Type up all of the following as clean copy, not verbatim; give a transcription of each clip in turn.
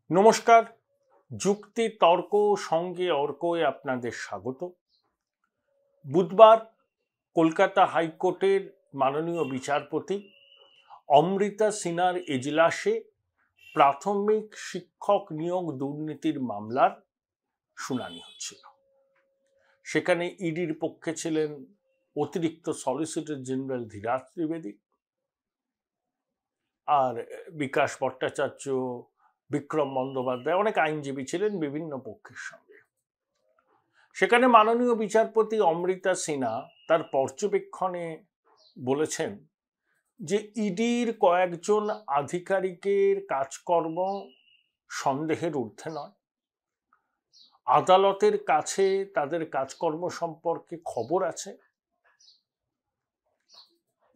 নমস্কার। যুক্তি তর্ক সঙ্গে অর্কয়ে আপনাদের স্বাগত। বুধবার কলকাতা হাইকোর্টের মাননীয় বিচারপতি অমৃতা সিনহার এজলাসে প্রাথমিক শিক্ষক নিয়োগ দুর্নীতির মামলার শুনানি হচ্ছিল। সেখানে ইডির পক্ষে ছিলেন অতিরিক্ত সলিসিটর জেনারেল ধীরাজ ত্রিবেদী, আর বিকাশ ভট্টাচার্য, বিক্রম বন্দ্যোপাধ্যায়, অনেক আইনজীবী ছিলেন বিভিন্ন পক্ষের সঙ্গে। সেখানে মাননীয় বিচারপতি অমৃতা সিনহা তার পর্যবেক্ষণে বলেছেন যে ইডির কয়েকজন আধিকারিকের কাজকর্ম সন্দেহের ঊর্ধ্বে নয়, আদালতের কাছে তাদের কাজকর্ম সম্পর্কে খবর আছে।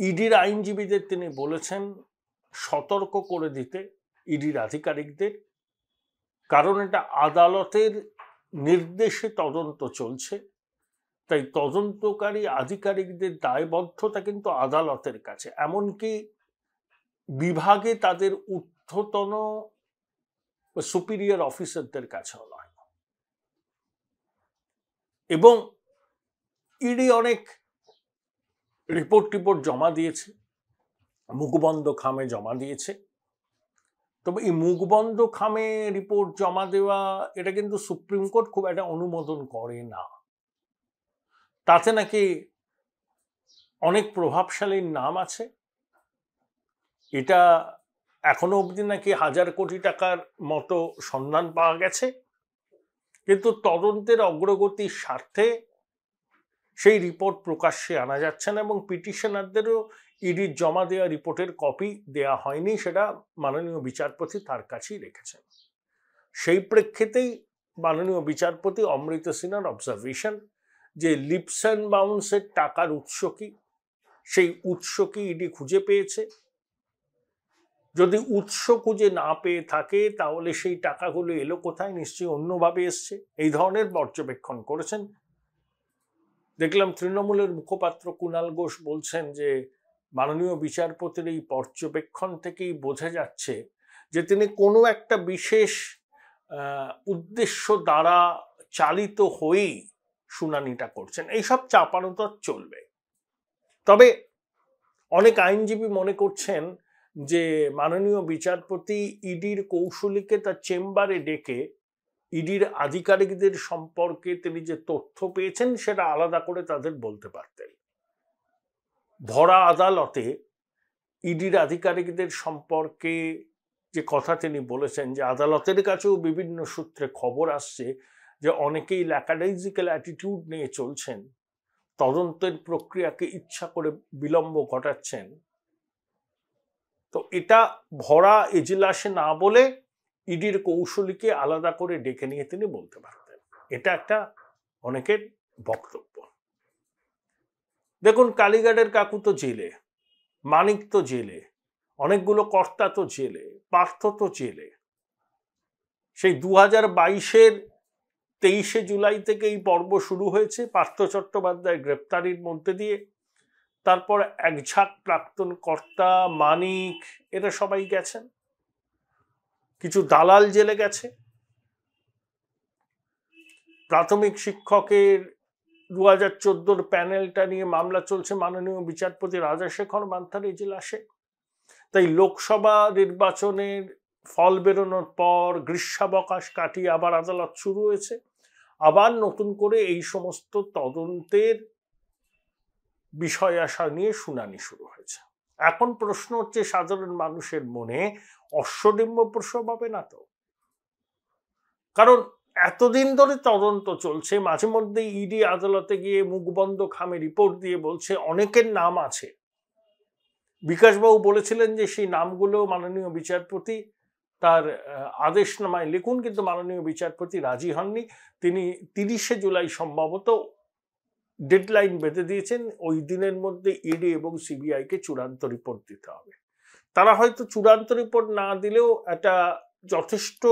ইডির আইনজীবীদের তিনি বলেছেন সতর্ক করে দিতে ইডির আধিকারিকদের, কারণ এটা আদালতের নির্দেশে তদন্ত চলছে, তাই তদন্তকারী আধিকারিকদের দায়বদ্ধতা কিন্তু আদালতের কাছে, এমনকি বিভাগে তাদের ঊর্ধ্বতন সুপিরিয়র অফিসারদের কাছেও নয়। এবং ইডি অনেক রিপোর্ট জমা দিয়েছে, মুখবন্ধ খামে জমা দিয়েছে। তবে এই মুখবন্ধ খামে রিপোর্ট জমা দেওয়া এটা কিন্তু সুপ্রিম কোর্ট খুব একটা অনুমোদন করে না। তাতে নাকি অনেক প্রভাবশালীর নাম আছে, এটা এখনো অবধি নাকি 1000 কোটি টাকার মতো সন্ধান পাওয়া গেছে, কিন্তু তদন্তের অগ্রগতির স্বার্থে সেই রিপোর্ট প্রকাশ্যে আনা যাচ্ছে না এবং পিটিশনারদেরও ইডির জমা দেওয়া রিপোর্টের কপি দেয়া হয়নি, সেটা মাননীয় বিচারপতি তার কাছেই রেখেছেন। সেই প্রেক্ষিতেই মাননীয় বিচারপতি অমৃতা সিনহার অবজারভেশন যে লিপস অ্যান্ড বাউন্সের টাকার উৎস কি, সেই উৎস কি ইডি খুঁজে পেয়েছে? যদি উৎস খুঁজে না পেয়ে থাকে তাহলে সেই টাকাগুলো এলো কোথায়? নিশ্চয়ই অন্যভাবে এসছে। এই ধরনের পর্যবেক্ষণ করেছেন। দেখলাম তৃণমূলের মুখপাত্র কুণাল ঘোষ বলছেন যে মাননীয় বিচারপতির এই পর্যবেক্ষণ থেকেই বোঝা যাচ্ছে যে তিনি কোনো একটা বিশেষ উদ্দেশ্য দ্বারা চালিত হয়েই শুনানিটা করছেন। এইসব চাপানোতর চলবে। তবে অনেক আইনজীবী মনে করছেন যে মাননীয় বিচারপতি ইডির কৌশলীকে তার চেম্বারে ডেকে ইডির আধিকারিকদের সম্পর্কে তিনি যে তথ্য পেয়েছেন সেটা আলাদা করে তাদের বলতে পারতেন। ভরা আদালতে ইডির আধিকারিকদের সম্পর্কে যে কথা তিনি বলেছেন যে আদালতের কাছেও বিভিন্ন সূত্রে খবর আসছে যে অনেকেই ল্যাকাডাইজিক্যাল অ্যাটিটিউড নিয়ে চলছেন, তদন্তের প্রক্রিয়াকে ইচ্ছা করে বিলম্ব ঘটাচ্ছেন। তো এটা ভরা এজলাসে না বলে ইডির কৌশলীকে আলাদা করে ডেকে নিয়ে তিনি বলতে পারতেন। এটা একটা অনেকের বক্তব্য। দেখুন, কালীঘাটের কাকু তো জেলে, মানিক তো জেলে, অনেকগুলো কর্তা তো জেলে, পার্থ তো জেলে। সেই 2022-এর 23শে জুলাই থেকে এই পর্ব শুরু হয়েছে পার্থ চট্টোপাধ্যায় গ্রেপ্তারির মধ্যে দিয়ে। তারপর এক ঝাঁক প্রাক্তন কর্তা, মানিক, এরা সবাই গেছেন। কিছু দালাল জেলে গেছে। প্রাথমিক শিক্ষকের 2014-র প্যানেলটা নিয়ে মামলা চলছে মাননীয় বিচারপতি রাজাশেখর মান্থার এজলাসে। তাই লোকসভা নির্বাচনের ফল বেরোনোর পর গ্রীষ্মাবকাশ কাটিয়ে আবার আদালত শুরু হয়েছে, আবার নতুন করে এই সমস্ত তদন্তের বিষয় আসা নিয়ে শুনানি শুরু হয়েছে। এখন প্রশ্ন হচ্ছে সাধারণ মানুষের মনে অশ্বডিম্ব প্রসব হবে না তো? কারণ এতদিন ধরে তদন্ত চলছে, মাঝে মধ্যে ইডি আদালতে গিয়ে মুখবন্ধ খামে রিপোর্ট দিয়ে বলছে অনেকের নাম আছে। বিকাশবাবু বলেছিলেন যে সেই নামগুলো মাননীয় বিচারপতি তার আদেশনামায় লিখুন, কিন্তু মাননীয় বিচারপতি রাজি হননি। তিনি 30শে জুলাই সম্ভবত ডেডলাইন বেঁধে দিয়েছেন, ওই দিনের মধ্যে ইডি এবং সিবিআইকে চূড়ান্ত রিপোর্ট দিতে হবে। তারা হয়তো চূড়ান্ত রিপোর্ট না দিলেও একটা যথেষ্ট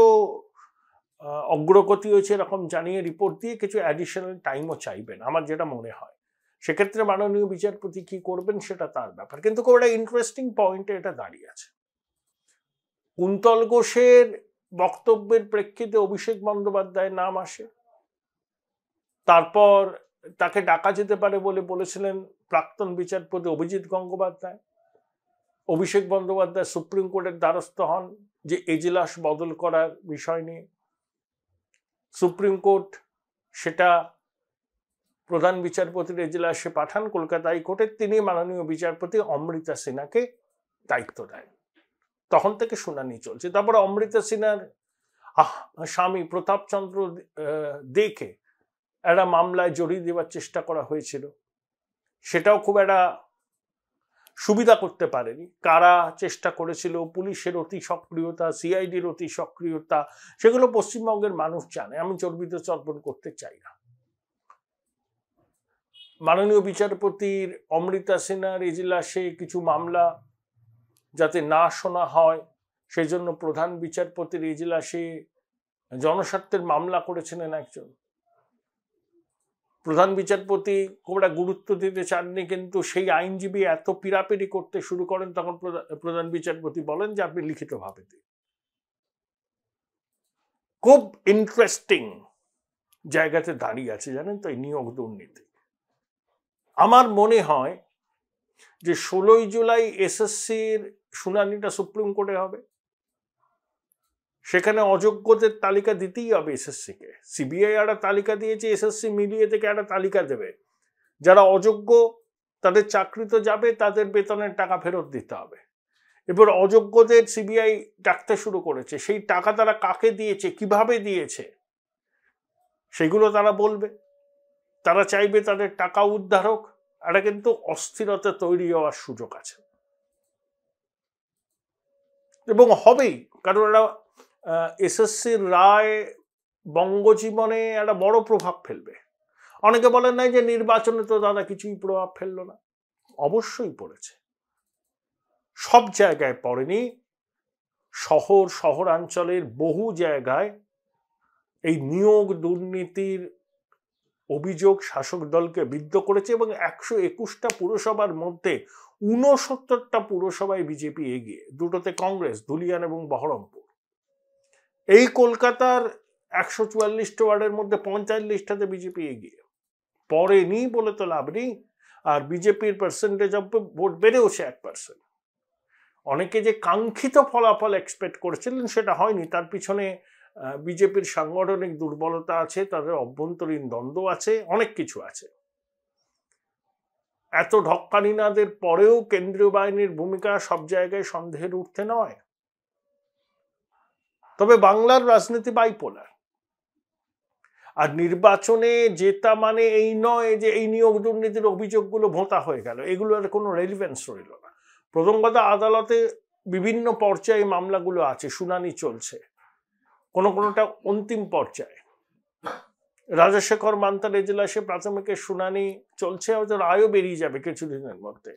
অগ্রগতি হয়েছে এরকম জানিয়ে রিপোর্ট দিয়ে কিছু অ্যাডিশনাল টাইমও চাইবেন, আমার যেটা মনে হয়। সেক্ষেত্রে মাননীয় বিচারপতি কি করবেন সেটা তার ব্যাপার। কিন্তু খুব একটা ইন্টারেস্টিং পয়েন্টে এটা দাঁড়িয়ে আছে। কুন্তল ঘোষের বক্তব্যের প্রেক্ষিতে অভিষেক বন্দ্যোপাধ্যায়ের নাম আসে। তারপর তাকে ডাকা যেতে পারে বলে বলেছিলেন প্রাক্তন বিচারপতি অভিজিৎ গঙ্গোপাধ্যায়। অভিষেক বন্দ্যোপাধ্যায় সুপ্রিম কোর্টের দ্বারস্থ হন যে এজলাস বদল করার বিষয় নিয়ে। সুপ্রিম কোর্ট সেটা প্রধান বিচারপতির এজলাসে পাঠান কলকাতা হাইকোর্টের। তিনি মাননীয় বিচারপতি অমৃতা সিনহাকে দায়িত্ব দেন। তখন থেকে শুনানি চলছে। তারপরে অমৃতা সিনহার স্বামী প্রতাপচন্দ্র দেকে একটা মামলায় জড়িয়ে দেওয়ার চেষ্টা করা হয়েছিল, সেটাও খুব একটা সুবিধা করতে পারেনি। কারা চেষ্টা করেছিল, পুলিশের অতি সক্রিয়তা, সিআইডির অতি সক্রিয়তা, সেগুলো পশ্চিমবঙ্গের মানুষ জানে। আমি চর্বিত চর্বণ করতে চাই না। মাননীয় বিচারপতির অমৃতা সিনহার এজলাসে কিছু মামলা যাতে না শোনা হয় সেই জন্য প্রধান বিচারপতির এজলাসে জনস্বার্থের মামলা করেছিলেন একজন। প্রধান বিচারপতি খুব একটা গুরুত্ব দিতে চাননি, কিন্তু সেই আইনজীবী এত পিরাপিরি করতে শুরু করেন তখন প্রধান বিচারপতি বলেন যে আপনি লিখিতভাবে দিন। খুব ইন্টারেস্টিং জায়গাতে দাঁড়িয়ে আছে জানেন তো এই নিয়োগ দুর্নীতি। আমার মনে হয় যে 16ই জুলাই এসএসসির শুনানিটা সুপ্রিম কোর্টে হবে। সেখানে অযোগ্যদের তালিকা দিতেই হবে এসএসসিকে। সিবিআই একটা তালিকা দিয়েছে, এসএসসি মিলিয়ে থেকে একটা তালিকা দেবে। যারা অযোগ্য তাদের চাকরি তো যাবে, তাদের বেতনের টাকা ফেরত দিতে হবে। এবার অযোগ্যদের সিবিআই ডাকতে শুরু করেছে। সেই টাকা তারা কাকে দিয়েছে, কিভাবে দিয়েছে, সেগুলো তারা বলবে। তারা চাইবে তাদের টাকা উদ্ধার হোক। এটা কিন্তু অস্থিরতা তৈরি হওয়ার সুযোগ আছে এবং হবেই, কারণ এরা এসএসসির রায় বঙ্গজীবনে একটা বড় প্রভাব ফেলবে। অনেকে বলেন নাই যে নির্বাচনে তো দাদা কিছুই প্রভাব ফেললো না। অবশ্যই পড়েছে, সব জায়গায় পড়েনি। শহরাঞ্চলের বহু জায়গায় এই নিয়োগ দুর্নীতির অভিযোগ শাসক দলকে বিদ্ধ করেছে এবং 121টা পুরসভার মধ্যে 69টা পুরসভায় বিজেপি এগিয়ে, দুটোতে কংগ্রেস, ধুলিয়ান এবং বহরমপুর। এই কলকাতার 144টা ওয়ার্ডের মধ্যে 45টাতে বিজেপি এগিয়ে। পড়েনি বলে তো লাভ নেই। আর বিজেপির পার্সেন্টেজ অফ ভোট বেড়েওছে 1%। অনেকে যে কাঙ্ক্ষিত ফলাফল এক্সপেক্ট করেছিলেন সেটা হয়নি। তার পিছনে বিজেপির সাংগঠনিক দুর্বলতা আছে, তাদের অভ্যন্তরীণ দ্বন্দ্ব আছে, অনেক কিছু আছে। এত ঢক্কানিনাদের পরেও কেন্দ্রীয় বাহিনীর ভূমিকা সব জায়গায় সন্দেহের ঊর্ধ্বে নয়। তবে বাংলার রাজনীতি বাইপোলার। আর নির্বাচনে জেতা মানে এই নয় যে এই নিয়োগ দুর্নীতির অভিযোগগুলো ভোঁতা হয়ে গেল, এগুলোর কোনো রেলিভেন্স রইল না। প্রথম কথা, আদালতে বিভিন্ন পর্যায়ে মামলাগুলো আছে, শুনানি চলছে, কোনোটা অন্তিম পর্যায়ে। রাজশেখর মান্তার এজলাসে প্রাথমিকের শুনানি চলছে, হয়তো রায়ও বেরিয়ে যাবে কিছুদিনের মধ্যে।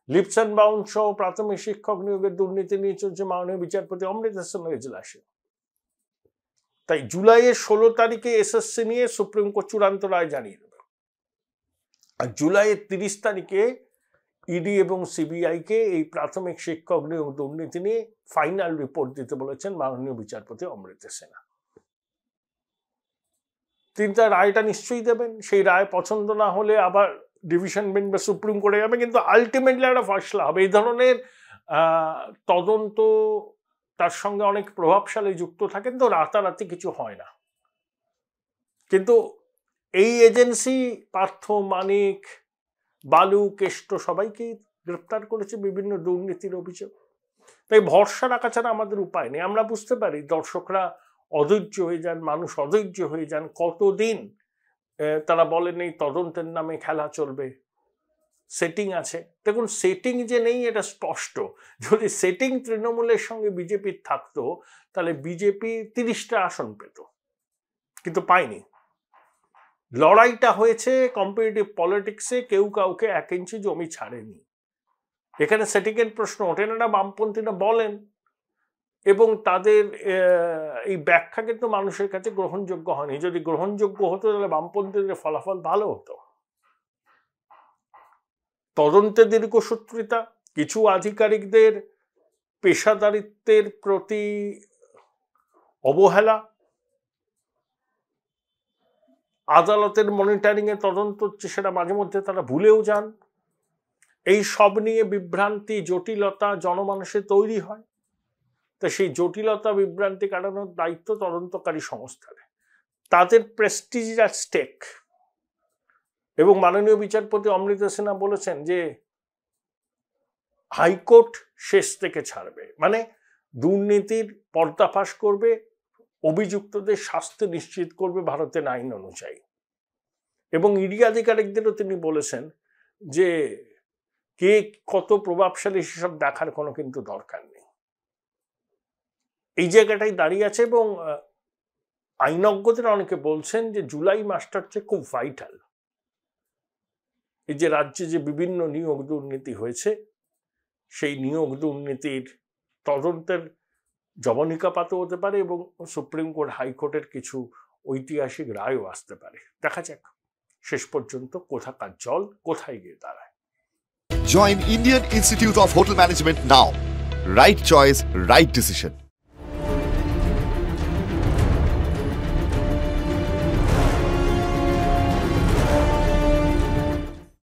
লিপস অ্যান্ড বাউন্ড সহ প্রাথমিক শিক্ষক নিয়োগের দুর্নীতি নিয়ে চলছে মাননীয় বিচারপতি অমৃতা সিনহার এজলাসে। তাই জুলাইয়ের 16 তারিখে এসএসসি নিয়ে সুপ্রিম কোর্ট চূড়ান্ত রায় জানিয়ে দেবে। আর জুলাইয়ের 30 তারিখে ইডি এবং সিবিআইকে এই প্রাথমিক শিক্ষক নিয়োগ দুর্নীতি নিয়ে ফাইনাল রিপোর্ট দিতে বলেছেন মাননীয় বিচারপতি অমৃতা সিনহা। তিনি তার রায়টা নিশ্চয়ই দেবেন। সেই রায় পছন্দ না হলে আবার ডিভিশন বেঞ্চ বা সুপ্রিম কোর্টে যাবে, কিন্তু আলটিমেটলি একটা ফয়সলা হবে। এই ধরনের তদন্ত তার সঙ্গে অনেক প্রভাবশালী যুক্ত থাকেন, তো রাতারাতি কিছু হয় না। কিন্তু এই এজেন্সি পার্থ, মানিক, বালু, কেষ্ট সবাইকেই গ্রেপ্তার করেছে বিভিন্ন দুর্নীতির অভিযোগ। তাই ভরসা রাখা ছাড়া আমাদের উপায় নেই। আমরা বুঝতে পারি দর্শকরা অধৈর্য হয়ে যান, মানুষ অধৈর্য হয়ে যান। কতদিন তারা বলেন এই তদন্তের নামে খেলা চলবে, সেটিং আছে। দেখুন, সেটিং যে নেই এটা স্পষ্ট। যদি সেটিং তৃণমূলের সঙ্গে বিজেপির থাকতো তাহলে বিজেপি 30টা আসন পেত, কিন্তু পায়নি। লড়াইটা হয়েছে কম্পিটিটিভ পলিটিক্সে, কেউ কাউকে 1 ইঞ্চি জমি ছাড়েনি। এখানে সেটিংয়ের প্রশ্ন ওঠে না, বামপন্থীরা বলেন, এবং তাদের এই ব্যাখ্যা কিন্তু মানুষের কাছে গ্রহণযোগ্য হয়নি। যদি গ্রহণযোগ্য হতো তাহলে বামপন্থীদের ফলাফল ভালো হতো। তদন্তে দীর্ঘসূত্রিতা, কিছু আধিকারিকদের পেশাদারিত্বের প্রতি অবহেলা, আদালতের মনিটরিং এ তদন্ত হচ্ছে সেটা মাঝে মধ্যে তারা ভুলেও যান, এই সব নিয়ে বিভ্রান্তি জটিলতা জনমানসে তৈরি হয়। তো সেই জটিলতা বিভ্রান্তি কাটানোর দায়িত্ব তদন্তকারী সংস্থার, তাদের প্রেস্টিজ অ্যাট স্টেক। এবং মাননীয় বিচারপতি অমৃতা সিনহা বলেছেন যে হাইকোর্ট শেষ থেকে ছাড়বে, মানে দুর্নীতির পর্দাফাশ করবে, অভিযুক্তদের শাস্তি নিশ্চিত করবে ভারতের আইন অনুযায়ী। এবং ইডি আধিকারিকদেরও তিনি বলেছেন যে কে কত প্রভাবশালী সেসব দেখার কোনো কিন্তু দরকার নেই। এই জায়গাটাই দাঁড়িয়ে আছে। এবং আইনজ্ঞদের অনেকে বলছেন যে জুলাই মাসটা হচ্ছে খুব ভাইটাল। এই যে রাজ্যে যে বিভিন্ন নিয়োগ দুর্নীতি হয়েছে, সেই নিয়োগ দুর্নীতির তদন্তের জবনিকাপাতও হতে পারে এবং সুপ্রিম কোর্ট হাইকোর্টের কিছু ঐতিহাসিক রায়ও আসতে পারে। দেখা যাক শেষ পর্যন্ত কোথাকার জল কোথায় গিয়ে দাঁড়ায়। Join Indian Institute of Hotel Management now. Right choice, right decision.